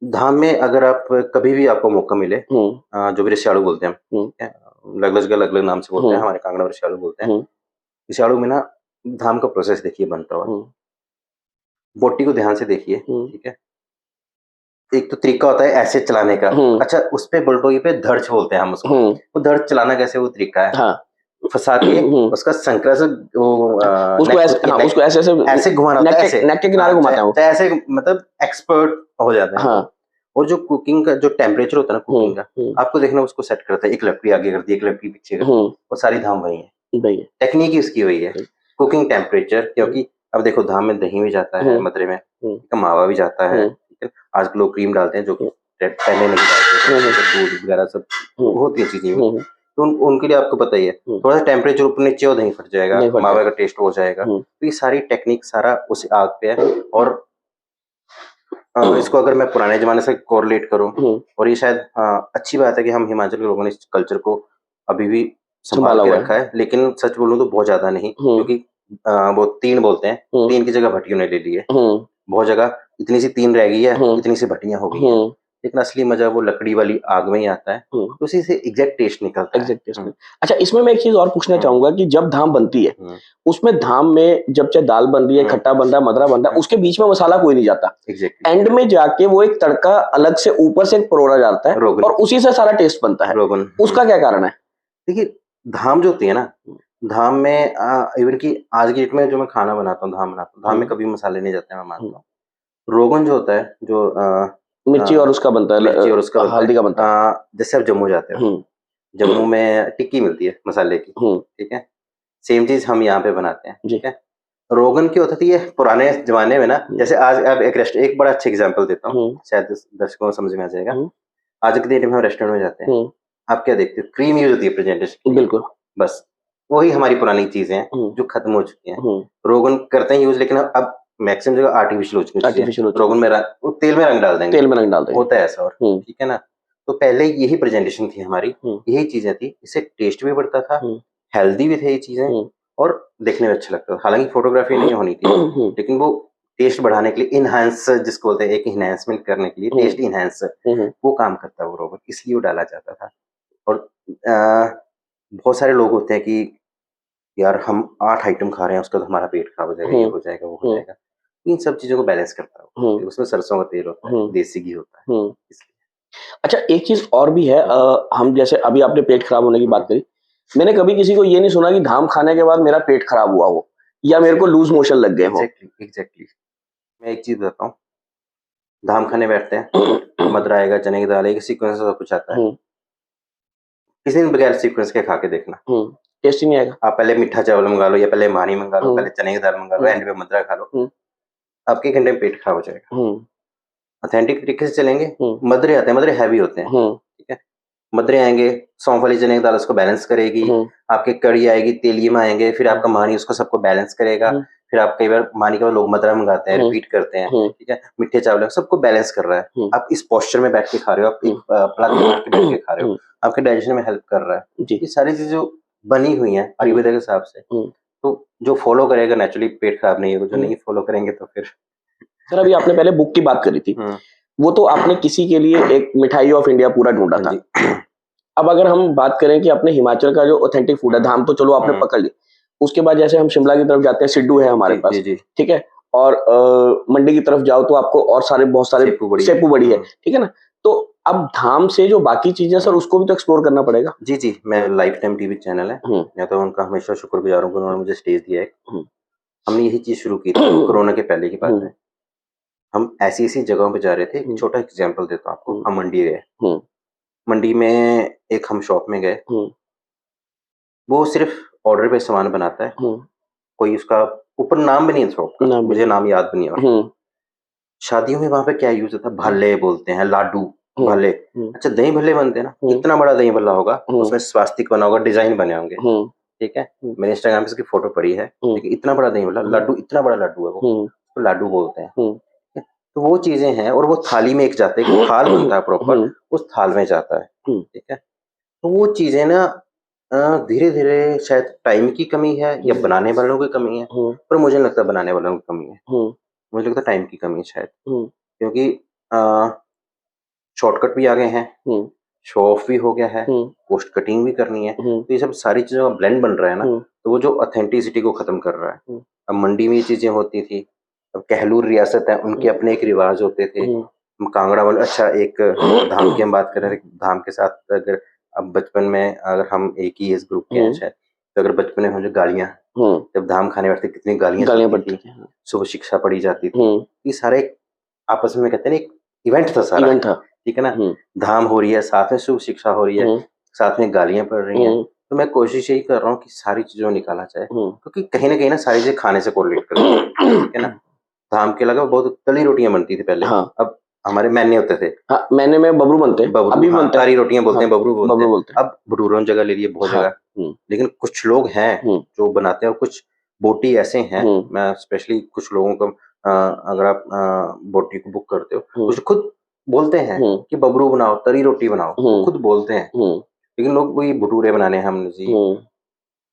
धाम में अगर आप कभी भी आपको मौका मिले, जो भी रिश्यालू बोलते हैं, अलग अलग नाम से बोलते हैं, हमारे कांगड़ा में रिश्यालू बोलते हैं। रिश्यालू में ना धाम का प्रोसेस देखिए बनता हुआ, बोटी को ध्यान से देखिए, ठीक है? एक तो तरीका होता है ऐसे चलाने का, अच्छा उस पे बलटोई पे धर्च बोलते हैं हम उसको, वो धर्च चलाना कैसे वो तरीका है, फंसा के उसका संकरा से वो उसको ऐसे घुमाना होता है, ऐसे नेक के किनारे घुमाते हैं वो, ऐसे मतलब एक्सपर्ट हो जाते हैं। और जो कुकिंग का जो टेम्परेचर होता है ना कुकिंग का, आपको देखना उसको सेट करता है, एक लकड़ी आगे कर दी, एक लकड़ी पीछे कर दी, और सारी धाम वही है, टेक्निक ही उसकी वही है, कुकिंग टेम्परेचर। क्योंकि अब देखो धाम में दही भी जाता है, मदरे में मावा भी जाता है, आज लोग क्रीम डालते हैं जो पहले नहीं डालते थे, दूध वगैरह सब होती है चीजें, तो उनके लिए आपको पता ही है, थोड़ा सा टेम्परेचर ऊपर नीचे हो दही फट जाएगा, मावा का टेस्ट हो जाएगा। तो ये सारी टेक्निक सारा उस आग पे है। और इसको अगर मैं पुराने जमाने से कोरिलेट करूं, और ये शायद अच्छी बात है कि हम हिमाचल के लोगों ने इस कल्चर को अभी भी संभाल के रखा है। लेकिन सच बोलूं तो बहुत ज्यादा नहीं, क्योंकि वो तीन बोलते हैं, तीन की जगह भट्टियों ने ले ली है। बहुत जगह इतनी सी तीन रह गई है, इतनी सी भट्टियां हो गई हैं, लेकिन असली मजा वो लकड़ी वाली आग में ही आता है, तो उसी से एग्जैक्ट टेस्ट निकलता है। अच्छा इसमें मैं एक चीज और पूछना चाहूंगा कि जब धाम बनती है, उसमें धाम में जब चाहे दाल बन रही है, खट्टा बन रहा है, मदरा बन रहा है, उसके बीच में मसाला कोई नहीं जाता, एंड में जाके वो एक तड़का अलग से ऊपर से परोड़ा जाता है और उसी से सारा टेस्ट बनता है। उसका क्या कारण है? देखिए धाम जो होती है ना, धाम में इवन की आज की डेट में जो मैं खाना बनाता हूँ, धाम में कभी मसाले नहीं जाते हैं, मैं मानता हूँ। रोगन जो होता है, जो मिर्ची और उसका बनता है, मिर्ची और उसका हल्दी का बनता है। जैसे आप जम्मू जाते हो, जम्मू में टिक्की मिलती है मसाले की, ठीक है, सेम चीज हम यहाँ पे बनाते हैं, ठीक है। रोगन की होता थी ये पुराने जमाने में ना, जैसे आज अब एक बड़ा अच्छा एग्जांपल देता हूँ, शायद दर्शकों को समझ में आ जाएगा। आज के डेट में हम रेस्टोरेंट में जाते हैं, आप क्या देखते हो, क्रीम यूज होती है प्रेजेंटेशन, बिल्कुल, बस वही हमारी पुरानी चीजें हैं जो खत्म हो चुकी हैं। रोगन करते हैं यूज, लेकिन अब मैक्सिमम जगह आर्टिफिशियल हो चुकी है, रोगन में तेल में रंग डाल देंगे, होता है ऐसा, और ठीक है ना। तो पहले यही प्रेजेंटेशन थी हमारी, यही चीजें थी, इससे टेस्ट भी बढ़ता था, हेल्दी भी थे ये चीजें, और देखने में अच्छा लगता था। हालांकि फोटोग्राफी नहीं होनी थी, लेकिन वो टेस्ट बढ़ाने के लिए इनहांस जिसको बोलते हैं, एक इनहेंसमेंट करने के लिए टेस्ट इनहेंसर, वो काम करता है वो रोबर, इसलिए वो डाला जाता था। और बहुत सारे लोग होते हैं कि यार हम 8 आइटम खा रहे हैं, उसका तो हमारा पेट खराब हो जाएगा, ये हो जाएगा, वो हो जाएगा। इन सब चीज़ों को बैलेंस करता है वो। उसमें सरसों का तेल होता है, देसी घी होता है, इसलिए। अच्छा, एक चीज और भी है, हम जैसे अभी आपने पेट खराब होने की बात करी, मैंने कभी किसी को ये नहीं सुना कि धाम खाने के बाद मेरा पेट खराब हुआ हो या मेरे को लूज मोशन लग गए हो। एग्जैक्टली। मैं एक चीज बताता हूँ, धाम खाने बैठते हैं, मदरा आएगा, चने की दाल आएगी, सीक्वेंस सब कुछ आता है। किसी दिन बगैर सीक्वेंस के खा के देखना, टेस्ट ही नहीं आएगा। आप पहले मीठा चावल मंगा लो, या पहले मानी मंगा लो, पहले चने की दाल मंगा लो, एंड में मदरा खा लो, आपके घंटे में पेट खराब हो जाएगा। ऑथेंटिक तरीके से चलेंगे, मदरे आते हैं, मदरे हैवी होते हैं, ठीक है। मदरे आएंगे, सौंफ वाली चने की दाल उसको बैलेंस करेगी, आपके कड़ी आएगी, तेलीमा आएंगे, फिर आपका मानी उसको सबको बैलेंस करेगा। फिर आप कई बार मानी के बाद लोग मदरा मंगाते हैं, रिपीट करते हैं, ठीक है। मीठे चावल सबको बैलेंस कर रहा है। आप इस पोस्चर में बैठ के खा रहे हो, आप एक प्लाट पे बैठ के खा रहे हो, आपके डाइजेशन में हेल्प कर रहा है। ये सारी चीजें जो बनी हुई हैं आयुर्वेदा के हिसाब से, तो जो फॉलो करेगा नेचुरली पेट खराब नहीं होगा, जो नहीं फॉलो करेंगे तो फिर। सर, अभी आपने पहले बुक की बात करी थी, वो तो आपने किसी के लिए एक मिठाई ऑफ इंडिया पूरा ढूंढा था। अब अगर हम बात करें कि अपने हिमाचल का जो ऑथेंटिक फूड है, धाम तो चलो आपने पकड़ लिया, उसके बाद जैसे हम शिमला की तरफ जाते हैं, सिड्डू है हमारे पास, ठीक है, और मंडी की तरफ जाओ तो आपको और बहुत सारे सेपू बड़ी है, ठीक है ना। तो अब धाम से जो बाकी चीजें सर, उसको भी तो एक्सप्लोर करना पड़ेगा। जी, मैं लाइफ टाइम टीवी चैनल है, मैं तो उनका हमेशा शुक्रगुजार हूँ, उन्होंने मुझे स्टेज दिया है। हमने यही चीज शुरू की थी, कोरोना के पहले की बात है। हम ऐसी जगहों पे जा रहे थे। एक छोटा एग्जांपल देता हूँ आपको। हम मंडी गए, मंडी में एक हम शॉप में गए, वो सिर्फ ऑर्डर पे सामान बनाता है, कोई उसका ऊपर नाम भी नहीं है शॉप का, मुझे नाम याद भी नहीं है। शादियों में वहां पे क्या यूज होता है, भल्ले बोलते हैं, लाडू भल्ले। अच्छा, दही भल्ले बनते हैं ना, इतना बड़ा दही भल्ला होगा, उसमें स्वास्तिक बना होगा, डिजाइन बने होंगे, ठीक है। मैंने इंस्टाग्राम पे इसकी फोटो पड़ी है, देखिए इतना बड़ा दही भल्ला, लड्डू, इतना बड़ा लड्डू है वो, तो लाडू बोलते हैं। तो वो चीजें हैं, और वो थाली में एक जाते हैं, थाल बनता है प्रॉपर, उस थाल में जाता है, ठीक है। तो वो चीजें ना धीरे धीरे, शायद टाइम की कमी है या बनाने वालों की कमी है, पर मुझे लगता है बनाने वालों की कमी है। मुझे लगता है टाइम की कमी है शायद, क्योंकि शॉर्टकट भी आ गए हैं, शो ऑफ भी हो गया है, पोस्ट कटिंग भी करनी है, तो ये सब सारी चीजों का ब्लेंड बन रहा है ना, तो वो जो ऑथेंटिसिटी को खत्म कर रहा है। अब मंडी में ये चीजें होती थी, अब कहलूर रियासत है, उनके अपने एक रिवाज होते थे। कांगड़ा वाले, अच्छा एक धाम की हम बात कर रहे हैं, धाम के साथ अगर अब बचपन में, अगर हम एक ही एज ग्रुप के हैं शायद, तो अगर बचपन में मुझे गालियां, जब धाम खाने बैठते कितनी गालियां पड़ती थी, शुभ शिक्षा पढ़ी जाती थी, ये सारे आपस में कहते हैं ना, एक इवेंट था सारा, ठीक है ना। धाम हो रही है, साथ में शुभ शिक्षा हो रही है, साथ में गालियां पड़ रही हैं। तो मैं कोशिश यही कर रहा हूँ कि सारी चीजों निकाला जाए, क्योंकि कहीं ना सारी चीजें खाने से कोरिलेट करती है, ठीक है ना। धाम के अलावा बहुत तली रोटियां बनती थी पहले, अब हमारे मैने होते थे, मैने में बबरू बनते हैं, अभी बनते हैं, तारी रोटियां बोलते हैं, बबरू बोलते हैं। अब भटूरों जगह ले लिए बहुत जगह, लेकिन कुछ लोग हैं जो बनाते हैं, और कुछ बोटी ऐसे हैं, मैं स्पेशली कुछ लोगों को, अगर आप बोटी को बुक करते हो, कुछ खुद बोलते हैं कि बबरू बनाओ, तरी रोटी बनाओ, तो खुद बोलते हैं, लेकिन लोग वही भटूरे बनाने हैं हमने जी।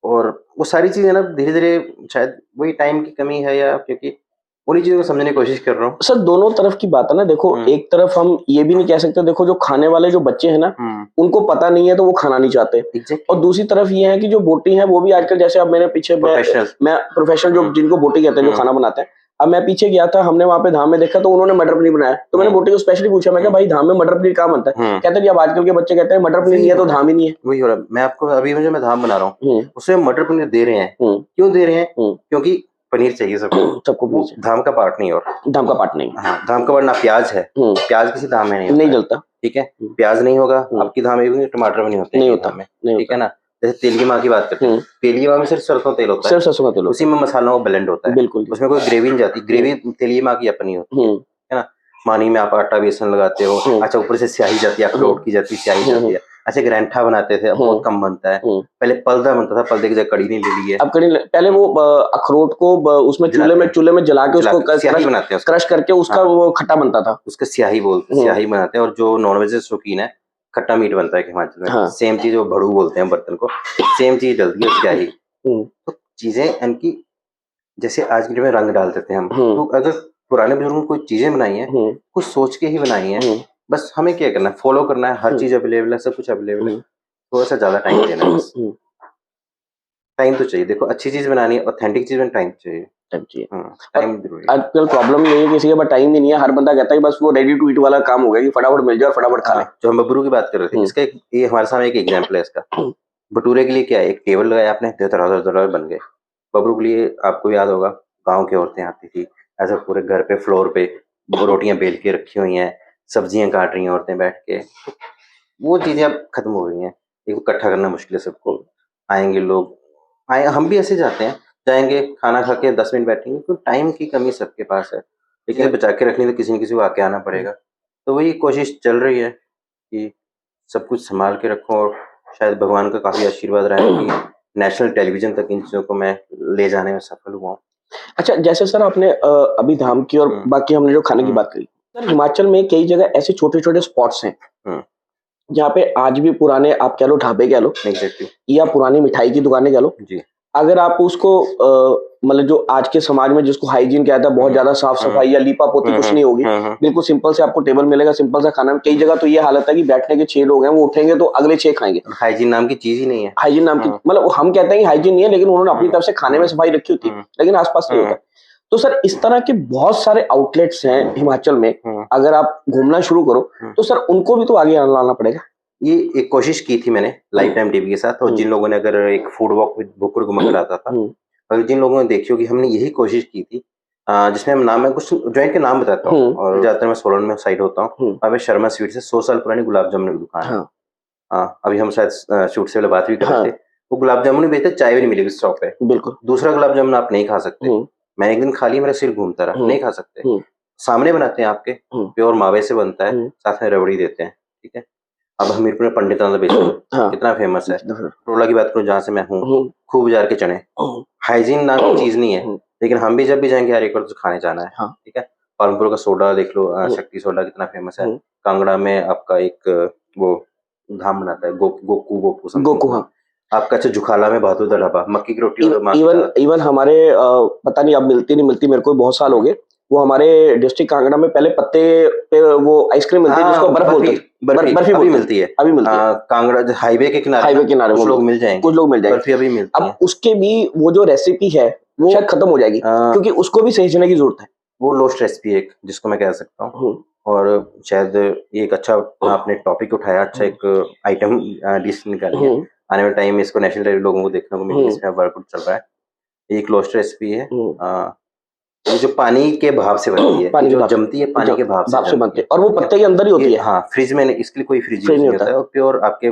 और वो सारी चीजें ना धीरे धीरे, शायद वही टाइम की कमी है, या क्योंकि उन्हीं चीजों को समझने की कोशिश कर रहा हूँ। सर, दोनों तरफ की बात है ना, देखो एक तरफ हम ये भी नहीं कह सकते, देखो जो खाने वाले जो बच्चे हैं ना, उनको पता नहीं है तो वो खाना नहीं चाहते, और दूसरी तरफ ये है कि जो बोटी है वो भी आजकल, जैसे अब मैंने पीछे मैं प्रोफेशनल जो जिनको बोटी कहते हैं, जो खाना बनाते हैं, अब मैं पीछे गया था, हमने वहां पे धाम में देखा तो उन्होंने मटर पनीर बनाया, तो मैंने बोटी को स्पेशली पूछा, मैं भाई धाम में मटर पनीर कहाँ बनता है, कहते हैं अब आजकल के बच्चे कहते हैं मटर पनीर नहीं है तो धाम ही नहीं है। वही हो रहा है, मैं आपको अभी मैं धाम बना रहा हूँ, उसमें मटर पनीर दे रहे हैं, क्यों दे रहे हैं, क्योंकि पनीर चाहिए सबको, धाम का पार्ट नहीं, और धाम का पार्ट नहीं, हाँ, धाम का पार्ट ना प्याज है, प्याज किसी धाम में नहीं जलता, ठीक है, प्याज नहीं होगा आपकी धाम में, टमाटर भी नहीं होते, नहीं होता, ठीक है ना। जैसे तेली माँ की बात करते हैं, तेली माँ में सिर्फ सरसों तेल होता है, सिर्फ सरसों का तेल, उसी में मसालों का ब्लेंड होता है, बिल्कुल, उसमें कोई ग्रेवी नहीं जाती, ग्रेवी तेली माँ की अपनी होती है ना। मानी में आप आटा बेसन लगाते हो, अच्छा ऊपर से स्याही जाती है, अखरोट की जाती है, स्याही जाती है। अच्छा, ग्रैंठा बनाते थे, अब बहुत कम बनता है, पहले पलदा बनता था, पलदे की जगह कड़ी नहीं ले ली है, अब कड़ी, पहले वो अखरोट को उसमें चूल्हे में जला के उसको क्रश करके उसका वो खट्टा बनता था, उसका स्याही बोलते हैं, स्याही बनाते हैं। और जो नॉनवेज शौकीन है, खट्टा मीट बनता है हिमाचल में, सेम चीज, वो भड़ू बोलते हैं बर्तन को, सेम चीज डलती है स्याही। तो चीजें इनकी, जैसे आज की डेट में रंग डाल देते हैं हम, तो अगर पुराने बुजुर्गों ने कोई चीजें बनाई हैं, कुछ सोच के ही बनाई हैं, बस हमें क्या करना है, फॉलो करना है, हर चीज अवेलेबल है, सब कुछ अवेलेबल है, थोड़ा सा ज्यादा टाइम देना है बस। टाइम तो चाहिए, देखो अच्छी चीज बनानी है, ऑथेंटिक चीज में टाइम चाहिए। टाइम चाहिए। टाइम जरूरी है। आजकल प्रॉब्लम यही है किसी के पास टाइम ही नहीं है, हर बंदा कहता है कि बस वो रेडी टू ईट वाला काम हो गया कि फटाफट मिल जाए और फटाफट खा ले। जो हम बबरू की बात कर रहे थे, इसका एक ये हमारे सामने एक एग्जांपल है इसका। भटूरे के लिए क्या है, एक टेबल लगाया आपने, धड़ाधड़ बन गए। बबरू के लिए आपको याद होगा, गाँव की औरतें आती थी, ऐसा पूरे घर पे फ्लोर पे वो रोटियां बेल के रखी हुई हैं, सब्जियां काट रही हैं औरतें बैठ के। वो चीजें अब खत्म हो गई हैं, एक इकट्ठा करना मुश्किल है सबको। आएंगे लोग, आए हम भी ऐसे जाते हैं, जाएंगे खाना खा के 10 मिनट बैठेंगे, तो टाइम की कमी सबके पास है, लेकिन बचा के रखनी तो किसी न किसी को आके आना पड़ेगा। तो वही कोशिश चल रही है कि सब कुछ संभाल के रखूं, और शायद भगवान का काफी आशीर्वाद रहा है कि नेशनल टेलीविजन तक इन चीजों को मैं ले जाने में सफल हुआ हूँ। अच्छा, जैसे सर आपने अभी धाम की और बाकी हमने जो खाने की बात करी, सर हिमाचल में कई जगह ऐसे छोटे-छोटे स्पॉट्स हैं जहाँ पे आज भी पुराने आप कह लो ढाबे कह लो या पुरानी मिठाई की दुकानें कह लो, अगर आप उसको मतलब जो आज के समाज में जिसको हाइजीन कहता है, बहुत ज्यादा साफ सफाई या लीपा पोती कुछ नहीं होगी, बिल्कुल सिंपल से आपको टेबल मिलेगा, सिंपल सा खाना। कई जगह तो ये हालत है कि बैठने के 6 लोग हैं, वो उठेंगे तो अगले 6 खाएंगे। हाइजीन नाम की चीज ही नहीं है। हाइजीन नाम की मतलब हम कहते हैं कि हाइजीन नहीं है, लेकिन उन्होंने अपनी तरफ से खाने में सफाई रखी होती है, लेकिन आसपास नहीं होता। तो सर इस तरह के बहुत सारे आउटलेट्स हैं हिमाचल में, अगर आप घूमना शुरू करो तो सर उनको भी तो आगे लाना पड़ेगा। ये एक कोशिश की थी मैंने लाइफ टाइम टीवी के साथ, और जिन लोगों ने, अगर एक फूड वॉक विद बुकुर गुमक आता था, और जिन लोगों ने देखी होगी, हमने यही कोशिश की थी, जिसमें हम नाम, मैं कुछ जॉइंट के नाम बताता हूँ, और ज्यादातर मैं सोलन में साइड होता हूँ, वहाँ पे शर्मा स्वीट से 100 साल पुरानी गुलाब जामुन की दुकान है। अभी हम शायद शूट से पहले बात भी कर रहे थे, वो गुलाब जामुन बेचते, चाय भी नहीं मिलेगी स्टॉप पे, बिल्कुल दूसरा गुलाब जामुन आप नहीं खा सकते। मैंने एक दिन खा लिया, मेरा सिर घूमता रहा, नहीं खा सकते। सामने बनाते हैं आपके, प्योर मावे से बनता है, साथ में रबड़ी देते हैं, ठीक है। अब हमीरपुर में पंडित बेचते कितना फेमस है। टोला की बात करूं जहाँ से मैं हूँ, खूब बाजार के चने, हाइजीन नाम की चीज नहीं है, लेकिन हम भी जब भी जाएंगे यार एक बार तो खाने जाना है, ठीक है। पालमपुर का सोडा देख लो, शक्ति सोडा कितना फेमस है। कांगड़ा में आपका एक वो धाम बनाता है, गोकू आपका। अच्छा, जुखाला में बहादुर दा ढाबा, मक्की की रोटी और इवन हमारे पता नहीं अब मिलती नहीं मिलती, मेरे को बहुत साल हो गए, वो हमारे डिस्ट्रिक्ट कांगड़ा में पहले पत्ते पे वो आइसक्रीम मिलती है जिसको बर्फ बोलते हैं, बर्फी अभी मिलती है, अभी मिलती है कांगड़ा हाईवे के किनारे कुछ लोग मिल जाएंगे, बर्फी अभी मिलती है। अब उसके भी वो जो रेसिपी है वो शायद खत्म हो जाएगी, क्योंकि उसको भी सहेजने की जरूरत है। वो लोस्ट रेसिपी है एक, जिसको मैं कह सकता हूँ, और शायद ये एक अच्छा आपने टॉपिक उठाया, अच्छा एक आइटम डिश निकाली है। आने वाले टाइम में इसको नेशनल लेवल लोगों को देखने को मिलेगी, इसमें वर्कआउट चल रहा है। एक लोस्ट रेसिपी है, ये जो पानी के भाव से बनती है, पानी जो जमती है पानी के भाव से बनती है, और वो पत्ते के अंदर ही होती है। हाँ, फ्रिज में इसके लिए कोई फ्रिज नहीं होता है, और प्योर आपके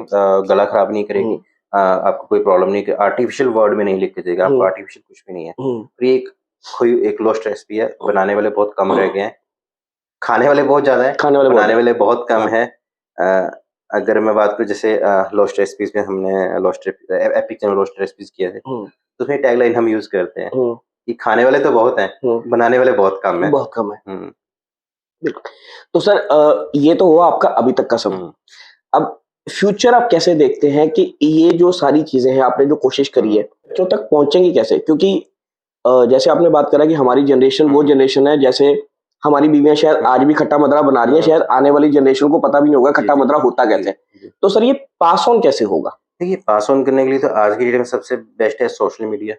गला खराब नहीं करेगी, आपको कोई प्रॉब्लम नहीं, आर्टिफिशियल वर्ड में नहीं लिख के देगा, आपको आर्टिफिशियल कुछ भी नहीं है। तो ये एक लोस्ट रेसिपी है, बनाने वाले बहुत कम रह गए हैं, खाने वाले बहुत ज्यादा है, बनाने वाले बहुत कम है। अगर मैं बात करूँ जैसे लोस्ट रेसिपीज में हमने एपिक चैनल लोस्ट रेसिपीज किए थे, तो उसमें टैगलाइन हम यूज करते हैं कि खाने वाले तो बहुत हैं, बनाने वाले बहुत कम है, बहुत कम है। बिल्कुल। तो सर ये तो हुआ आपका अभी तक का समय। अब फ्यूचर आप कैसे देखते हैं कि ये जो सारी चीजें हैं आपने जो कोशिश करी है, बच्चों तक पहुंचेंगी कैसे? क्योंकि जैसे आपने बात करा कि हमारी जनरेशन वो जनरेशन है, जैसे हमारी बीवियां शायद आज भी खट्टा मदरा बना रही हैं, शायद आने वाली जनरेशन को पता भी नहीं होगा खट्टा मदरा होता कैसे है। तो सर ये पास ऑन कैसे होगा? देखिए, पास ऑन करने के लिए तो आज की डेट में सबसे बेस्ट है सोशल मीडिया।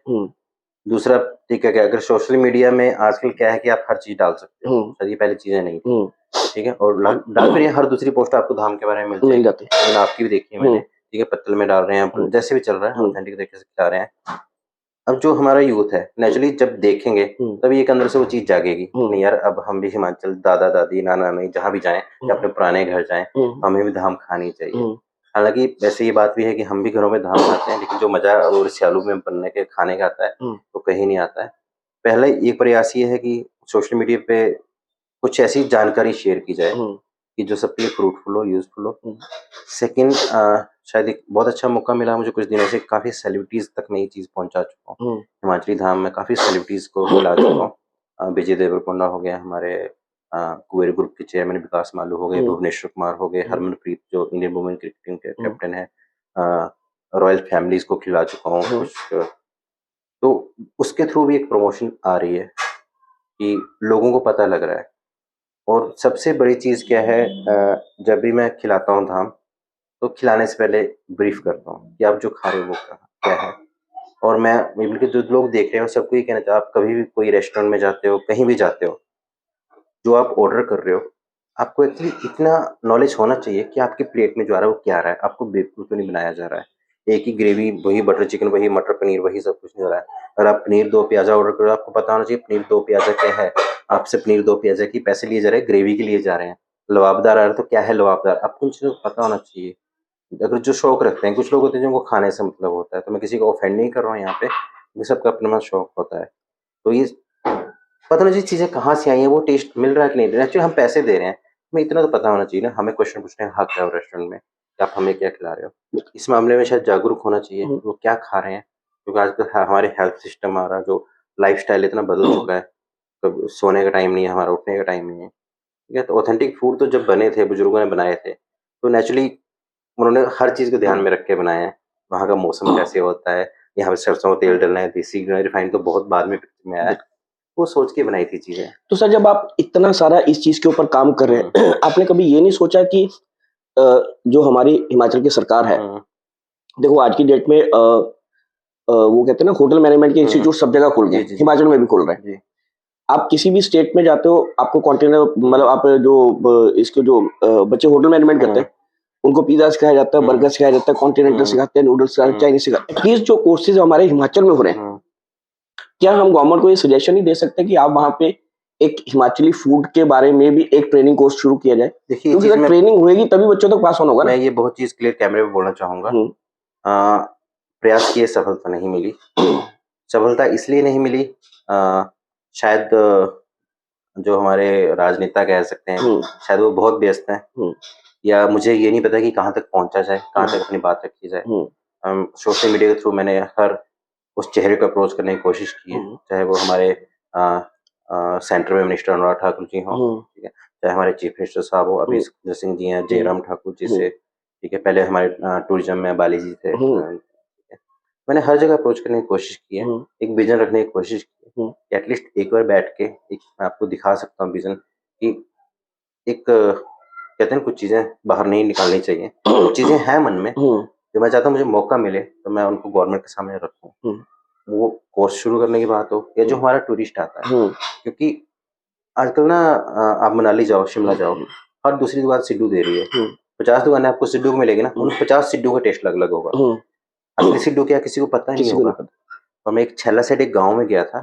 दूसरा, ठीक है, क्या अगर सोशल मीडिया में आजकल क्या है कि आप हर चीज डाल सकते हो, सर ये पहले चीजें नहीं थी, ठीक है। और डाल फिर हर दूसरी पोस्ट आपको धाम के बारे में मिल जाती है, आपकी भी देखी है मैंने, ठीक है, पत्तल में डाल रहे हैं, जैसे भी चल रहा है ऑथेंटिक तरीके से खिला रहे हैं। अब जो हमारा यूथ है नेचुरली जब देखेंगे तभी एक अंदर से वो चीज जागेगी, नहीं यार अब हम भी हिमाचल, दादा दादी नाना नानी जहाँ भी जाएं या अपने पुराने घर जाएं, हमें भी धाम खानी चाहिए। हालांकि वैसे ये बात भी है कि हम भी घरों में धाम खाते हैं, लेकिन जो मजा और स्यालू में बनने के खाने का आता है वो कहीं नहीं आता है। पहले एक प्रयास ये है कि सोशल मीडिया पे कुछ ऐसी जानकारी शेयर की जाए कि जो सबके लिए फ्रूटफुल हो, यूजफुल हो। सेकंड, शायद एक बहुत अच्छा मौका मिला मुझे कुछ दिनों से, काफी सेलिब्रिटीज तक मैं ये चीज पहुंचा चुका हूँ। हिमाचली धाम में काफी सेलिब्रिटीज को मिला चुका हूँ। विजय देवरकोंडा हो गया, हमारे कुबेर ग्रुप के चेयरमैन विकास मालू हो गए, भुवनेश्वर कुमार हो गए, हरमनप्रीत जो इंडियन वुमेन क्रिकेट टीम के कैप्टन है, रॉयल फैमिलीज को खिला चुका हूँ कुछ। तो उसके थ्रू भी एक प्रमोशन आ रही है कि लोगों को पता लग रहा है। और सबसे बड़ी चीज़ क्या है, जब भी मैं खिलाता हूँ धाम, तो खिलाने से पहले ब्रीफ करता हूँ कि आप जो खा रहे हो वो क्या है। और मैं बल्कि जो लोग देख रहे हो सबको ये कहना चाहता हूँ, आप कभी भी कोई रेस्टोरेंट में जाते हो, कहीं भी जाते हो, जो आप ऑर्डर कर रहे हो, आपको एक्चुअली इतना नॉलेज होना चाहिए कि आपकी प्लेट में जो आ रहा है वो क्या आ रहा है, आपको बेवकूफ़ तो नहीं बनाया जा रहा है। एक ही ग्रेवी, वही बटर चिकन, वही मटर पनीर, वही सब कुछ नहीं हो रहा है। अगर आप पनीर दो प्याज़ा ऑर्डर कर रहे हो, आपको पता होना चाहिए पनीर दो प्याज़ा क्या है। आपसे पनीर दो प्याज़ा के पैसे लिए जा रहे हैं, ग्रेवी के लिए जा रहे हैं। लवाबदार आ रहा है तो क्या है लवाबदार, आपको उन चीज़ों को पता होना चाहिए। अगर जो शौक रखते हैं, कुछ लोग होते हैं जिनको खाने से मतलब होता है, तो मैं किसी को ऑफेंड नहीं कर रहा हूँ यहाँ पे, ये सबका अपना शौक होता है। तो ये पता नहीं चीज़ें कहाँ से आई हैं, वो टेस्ट मिल रहा है कि नहीं मिल रहा है। एक्चुअली हम पैसे दे रहे हैं, हमें इतना तो पता होना चाहिए ना, हमें क्वेश्चन पूछने का हक है रेस्टोरेंट में कि आप हमें क्या खिला रहे हो। इस मामले में शायद जागरूक होना चाहिए, वो क्या खा रहे हैं, क्योंकि आजकल हमारे हेल्थ सिस्टम, हमारा जो लाइफ़स्टाइल इतना बदल चुका है, कब सोने का टाइम नहीं है, हमारा उठने का टाइम नहीं है, ठीक है? तो ऑथेंटिक फूड तो जब बने थे, बुजुर्गों ने बनाए थे, तो नेचुरली उन्होंने हर चीज़ को ध्यान में रख के बनाए हैं। वहाँ का मौसम कैसे होता है, यहाँ पे सरसों का तेल डलना है, देसी घी, रिफाइंड तो बहुत बाद में पिक्चर में आया है। वो सोच के बनाई थी चीज़ें। तो सर जब आप इतना सारा इस चीज़ के ऊपर काम कर रहे हैं, आपने कभी ये नहीं सोचा कि अ, जो हमारी हिमाचल की सरकार है, देखो आज की डेट में वो कहते हैं ना होटल मैनेजमेंट के इंस्टीट्यूट सब जगह खुल गए हैं, हिमाचल में भी खुल रहे हैं। आप किसी भी स्टेट में जाते हो, आपको कॉन्टिनेंटल मतलब आप जो इसके जो बच्चे होटल मैनेजमेंट करते हैं, उनको पिज़्ज़ा सिखाया जाता है, बर्गर सिखाया जाता है, कॉन्टिनेंटल सिखाते हैं, नूडल्स सिखाते हैं, चाइनीज़ सिखाते हैं। एटलीस्ट जो कोर्सेज़ हमारे हिमाचल में हो रहे हैं, क्या हम गवर्नमेंट को ये सजेशन नहीं दे सकते कि आप वहाँ पे एक हिमाचली फूड के बारे में भी एक ट्रेनिंग कोर्स शुरू किया जाए? देखिए क्योंकि अगर ट्रेनिंग होएगी तभी बच्चों तक पास ऑन होगा ना। मैं ये बहुत चीज़ क्लियर कैमरे पे बोलना चाहूँगा। प्रयास किए, सफलता नहीं मिली। सफलता इसलिए नहीं मिली, शायद जो हमारे राजनेता कह सकते हैं, शायद वो बहुत व्यस्त हैं, या मुझे ये नहीं पता कि कहाँ तक पहुँचा जाए, कहाँ तक अपनी बात रखी जाए। सोशल मीडिया के थ्रू मैंने हर उस चेहरे को अप्रोच करने की कोशिश की है, चाहे वो हमारे सेंटर में मिनिस्टर अनुराग ठाकुर जी हों, ठीक है, चाहे हमारे चीफ मिनिस्टर साहब हो, अभी सिंह जी हैं, जयराम ठाकुर जी से, ठीक है, पहले हमारे टूरिज्म में बाली जी थे। ठीक है, मैंने हर जगह अप्रोच करने की कोशिश की है, एक विजन रखने की कोशिश की है कि एटलीस्ट एक बार बैठ के एक मैं आपको दिखा सकता हूँ विजन कि एक कहते हैं कुछ चीज़ें बाहर नहीं निकालनी चाहिए, कुछ चीज़ें हैं मन में, जो मैं चाहता हूँ मुझे मौका मिले तो मैं उनको गवर्नमेंट के सामने रखूँ। वो कोर्स शुरू करने की बात हो या जो हमारा टूरिस्ट आता है, क्योंकि आजकल ना आप मनाली जाओ, शिमला जाओ, हर दूसरी दुकान सिड्डू दे रही है। 50 दुकानें आपको सिड्डू की मिलेगी ना, उन 50 सिड्डू का टेस्ट अलग-अलग होगा। असली सिड्डू क्या किसी को पता ही नहीं किसी को नहीं होगा। और मैं एक छैला सेठ एक गाँव में गया था,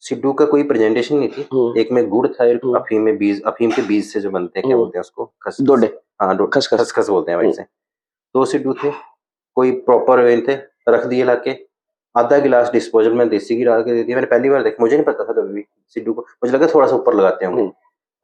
सिड्डू का कोई प्रेजेंटेशन नहीं थी। एक में गुड़ था, एक अफ़ीम के बीज से जो बनते हैं, क्या बोलते हैं उसको? डोडे। हाँ, खसखस। खसखस बोलते हैं वैसे। 2 सिड्डू थे, कोई प्रॉपर वे थे, रख दिए लाके, आधा गिलास डिस्पोज़ल में देसी घी डाल के दे दिया। मैंने पहली बार देखा, मुझे नहीं पता था कभी भी सिड्डू को, मुझे लगा थोड़ा-सा ऊपर लगाते होंगे।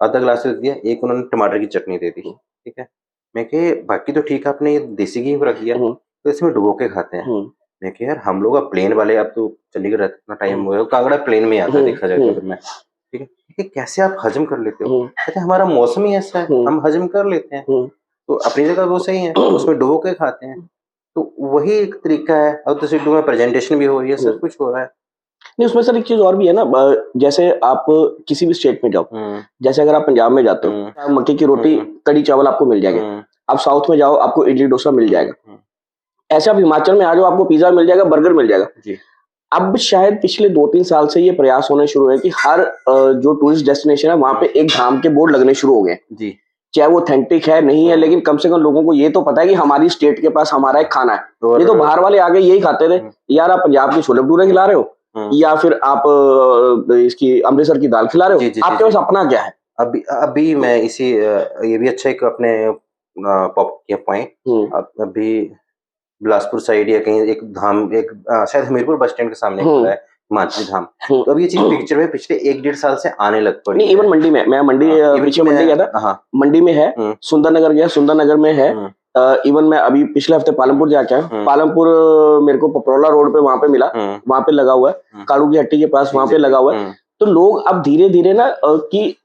आधा गिलास दे दिया, एक उन्होंने टमाटर की चटनी दे दी, ठीक है। मैं कहा बाकी तो ठीक है, आपने ये देसी घी में रख दिया, तो इसमें डुबो के खाते हैं। मैं कहा यार हम लोग अब प्लेन वाले, अब तो चंडीगढ़ रहते इतना टाइम हो गया, कांगड़ा प्लेन में ही आता है देखा जाए तो फिर मैं, ठीक है। ये कैसे आप हज़म कर लेते हो? कहते हमारा मौसम ही ऐसा है, हम हज़म कर लेते हैं। तो अपनी जगह वो सही है, उसमें डुबो के खाते हैं। तो वही एक तरीका है। अब तो सिड्डू में प्रेजेंटेशन भी हो रही है, सब कुछ हो रहा है। नहीं, उसमें सर एक चीज़ और भी है ना, जैसे आप किसी भी स्टेट में जाओ, जैसे अगर आप पंजाब में जाते हो, मक्के की रोटी, कढ़ी चावल आपको मिल जाएगा। आप साउथ में जाओ, आपको इडली डोसा मिल जाएगा। ऐसे आप हिमाचल में आ जाओ, आपको पिज़्ज़ा मिल जाएगा, बर्गर मिल जाएगा। अब शायद पिछले 2-3 साल से ये प्रयास होने शुरू हुए कि हर जो टूरिस्ट डेस्टिनेशन है, वहाँ पे एक धाम के बोर्ड लगने शुरू हो गए। जी। चाहे वो ऑथेंटिक है, नहीं है, लेकिन कम से कम लोगों को ये तो पता है कि हमारी स्टेट के पास हमारा एक खाना है। नहीं तो बाहर वाले आगे यही खाते थे, यार आप पंजाब के छोले भटूरे खिला रहे हो, या फिर आप इसकी अमृतसर की दाल खिला रहे हो, आपके पास अपना क्या है? अभी मैं इसी ये भी अच्छा एक अपने पॉप किया पॉइंट। अभी बिलासपुर साइड या कहीं एक धाम, एक शायद हमीरपुर बस स्टैंड के सामने खुला है हिमाचली धाम। तो अब ये चीज़ पिक्चर में पिछले 1-1.5 साल से आने लग पड़ी नहीं, है। इवन मंडी में, मैं मंडी पीछे मंडी गया था, मंडी में है, सुंदरनगर गया, सुंदरनगर में है। इवन मैं अभी पिछले हफ्ते पालमपुर जाके आया, पालमपुर मेरे को पपरोला रोड पे वहाँ पे मिला, वहाँ पे लगा हुआ है, काड़ू की हट्टी के पास वहाँ पे लगा हुआ है। तो लोग अब धीरे-धीरे ना कि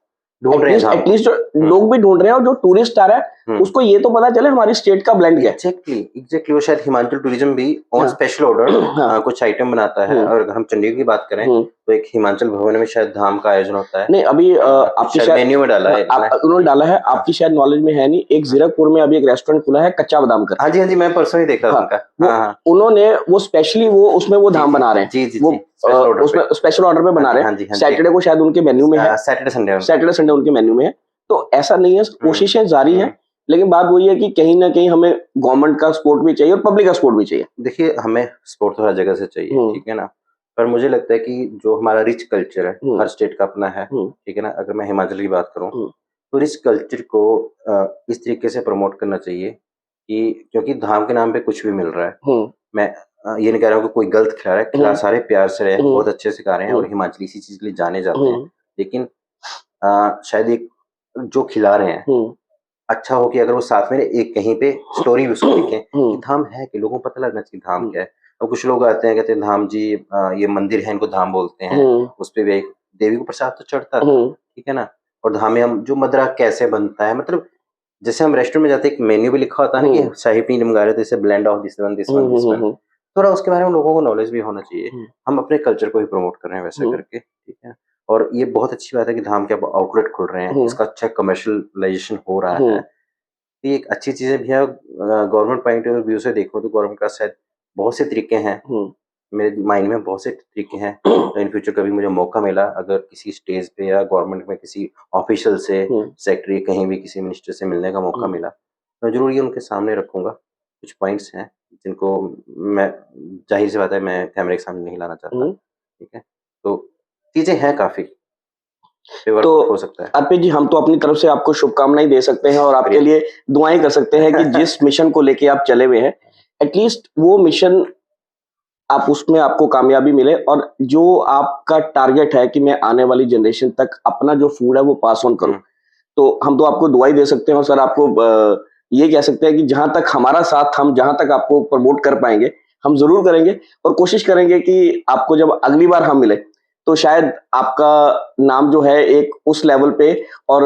ढूंढ रहे हैं धाम को। एटलीस्ट लोग भी ढूंढ रहे हैं, और जो टूरिस्ट आ रहा है उसको ये तो पता चले हमारी स्टेट का ब्लेंड क्या है। एग्जैक्टली वो शायद हिमाचल टूरिज्म भी ऑन स्पेशल ऑर्डर कुछ आइटम बनाता है। और अगर हम चंडीगढ़ की बात करें तो एक हिमाचल भवन में शायद धाम का आयोजन होता है। नहीं, अभी आपकी शायद मेन्यू में डाला है, उन्होंने डाला है, आपकी शायद नॉलेज में है नहीं, एक जीरकपुर में अभी एक रेस्टोरेंट खुला है कच्चा बादाम का। हाँ जी, मैं परसों ही देखा उनका। उन्होंने वो स्पेशली वो उसमें वो धाम बना रहे हैं, वो उसमें स्पेशल ऑर्डर पे बना रहे हैं। सैटरडे को शायद उनके मेन्यू में है, सैटरडे संडे उनके मेन्यू में है। तो ऐसा नहीं है, कोशिशें जारी हैं, लेकिन बात वही है कि कहीं ना कहीं हमें गवर्नमेंट का सपोर्ट भी चाहिए और पब्लिक का सपोर्ट भी चाहिए। देखिए, हमें सपोर्ट तो हर जगह से चाहिए, ठीक है ना, पर मुझे लगता है कि जो हमारा रिच कल्चर है, हर स्टेट का अपना है, ठीक है ना। अगर मैं हिमाचल की बात करूं तो रिच कल्चर को इस तरीके से प्रमोट करना चाहिए कि, क्योंकि धाम के नाम पे कुछ भी मिल रहा है। मैं ये नहीं कह रहा हूँ कि कोई गलत खिला रहा है, खिला सारे प्यार से रहे हैं, बहुत अच्छे से खा रहे हैं, और हिमाचली इसी चीज के लिए जाने जाते हैं। लेकिन शायद एक जो खिला रहे हैं अच्छा हो कि अगर वो साथ में एक कहीं पे स्टोरी भी उसको लिखें कि धाम है, कि लोगों को पता लगना चाहिए धाम क्या है। और कुछ लोग आते हैं, कहते हैं धाम जी ये मंदिर है, इनको धाम बोलते हैं, उस पे भी देवी को प्रसाद तो चढ़ता था, ठीक है ना। और धाम में हम जो मदरा कैसे बनता है, मतलब जैसे हम रेस्टोरेंट में जाते हैं, एक मेन्यू भी लिखा होता है ना कि शाही पनीर मंगा रहे थे, जैसे ब्लेंड ऑफ दिस वन, थोड़ा उसके बारे में लोगों को नॉलेज भी होना चाहिए। हम अपने कल्चर को ही प्रमोट कर रहे हैं वैसे करके, ठीक है। और ये बहुत अच्छी बात है कि धाम के अब आउटलेट खुल रहे हैं, इसका अच्छा कमर्शियलाइजेशन हो रहा है। ये एक अच्छी चीज़ है भैया। गवर्नमेंट पॉइंट ऑफ व्यू से देखो तो गवर्नमेंट का शायद बहुत से तरीके हैं, मेरे माइंड में बहुत से तरीके हैं। तो इन फ्यूचर कभी मुझे मौका मिला, अगर किसी स्टेज पे या गवर्नमेंट में किसी ऑफिशियल से, सेक्रेटरी, कहीं भी किसी मिनिस्टर से मिलने का मौका मिला, मैं जरूर ये उनके सामने रखूंगा। कुछ पॉइंट्स हैं जिनको मैं, जाहिर सी बात है, मैं कैमरे के सामने नहीं लाना चाहता, ठीक है। तो चीजें हैं काफी, तो हो सकता है। अर्पित जी, हम तो अपनी तरफ से आपको शुभकामनाएं दे सकते हैं और आपके लिए दुआएं कर सकते हैं कि जिस मिशन को लेके आप चले हुए हैं, एटलीस्ट वो मिशन आप उसमें आपको कामयाबी मिले, और जो आपका टारगेट है कि मैं आने वाली जनरेशन तक अपना जो फूड है वो पास ऑन करूं, तो हम तो आपको दुआई दे सकते हैं। और सर, आपको ये कह सकते हैं कि जहां तक हमारा साथ, हम जहां तक आपको प्रमोट कर पाएंगे हम जरूर करेंगे, और कोशिश करेंगे कि आपको जब अगली बार हम मिले तो शायद आपका नाम जो है एक उस लेवल पे, और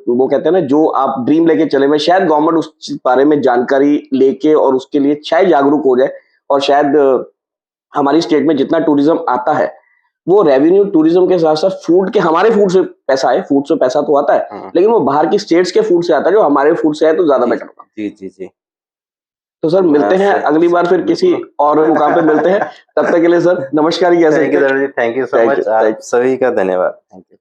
वो कहते हैं ना, जो आप ड्रीम लेके चले हुए, शायद गवर्नमेंट उस बारे में जानकारी लेके और उसके लिए शायद जागरूक हो जाए, और शायद हमारी स्टेट में जितना टूरिज्म आता है वो रेवेन्यू टूरिज्म के साथ साथ फूड के, हमारे फूड से पैसा है, फूड से पैसा तो आता है, लेकिन वो बाहर की स्टेट्स के फूड से आता है, जो हमारे फूड से है तो ज्यादा बेटर होगा। जी। तो सर, मिलते हैं अगली बार, फिर किसी और मुकाम पे मिलते हैं। तब तक के लिए सर नमस्कार ही कह सकते हैं। थैंक यू सो मच, आप सभी का धन्यवाद। Thank you.